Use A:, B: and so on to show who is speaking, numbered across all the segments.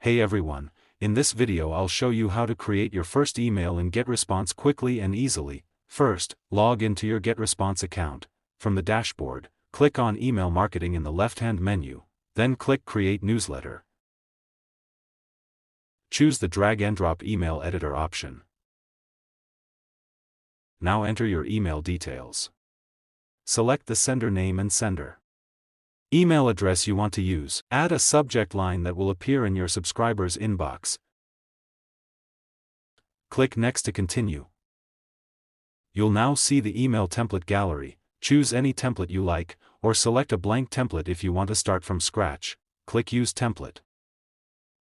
A: Hey everyone, in this video I'll show you how to create your first email in GetResponse quickly and easily. First, log into your GetResponse account. From the dashboard, click on Email Marketing in the left-hand menu, then click Create Newsletter. Choose the Drag and Drop Email Editor option. Now enter your email details. Select the sender name and sender email address you want to use. Add a subject line that will appear in your subscriber's inbox. Click Next to continue. You'll now see the email template gallery. Choose any template you like, or select a blank template if you want to start from scratch. Click Use Template.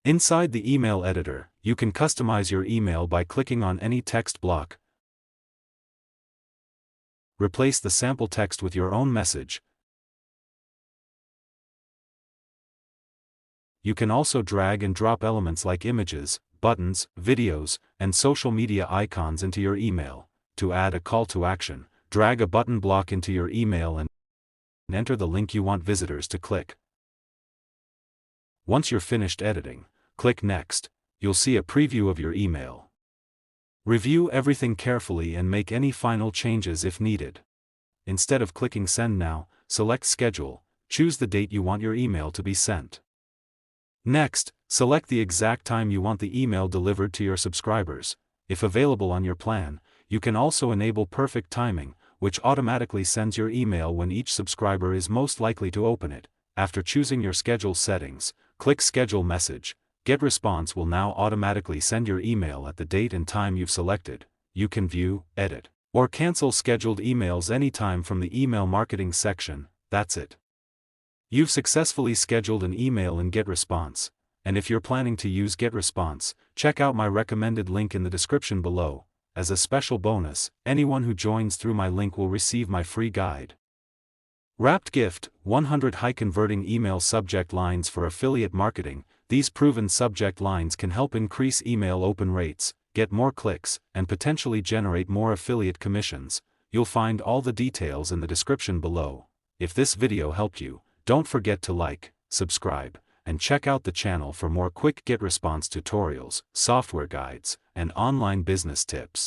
A: Inside the email editor, you can customize your email by clicking on any text block. Replace the sample text with your own message. You can also drag and drop elements like images, buttons, videos, and social media icons into your email. To add a call to action, drag a button block into your email and enter the link you want visitors to click. Once you're finished editing, click Next. You'll see a preview of your email. Review everything carefully and make any final changes if needed. Instead of clicking Send Now, select Schedule. Choose the date you want your email to be sent. Next, select the exact time you want the email delivered to your subscribers. If available on your plan, you can also enable perfect timing, which automatically sends your email when each subscriber is most likely to open it. After choosing your schedule settings, click Schedule Message. GetResponse will now automatically send your email at the date and time you've selected. You can view, edit, or cancel scheduled emails anytime from the email marketing section. That's it. You've successfully scheduled an email in GetResponse, and if you're planning to use GetResponse, check out my recommended link in the description below. As a special bonus, anyone who joins through my link will receive my free guide. Wrapped Gift: 100 high-converting email subject lines for affiliate marketing. These proven subject lines can help increase email open rates, get more clicks, and potentially generate more affiliate commissions. You'll find all the details in the description below. If this video helped you, don't forget to like, subscribe, and check out the channel for more quick GetResponse tutorials, software guides, and online business tips.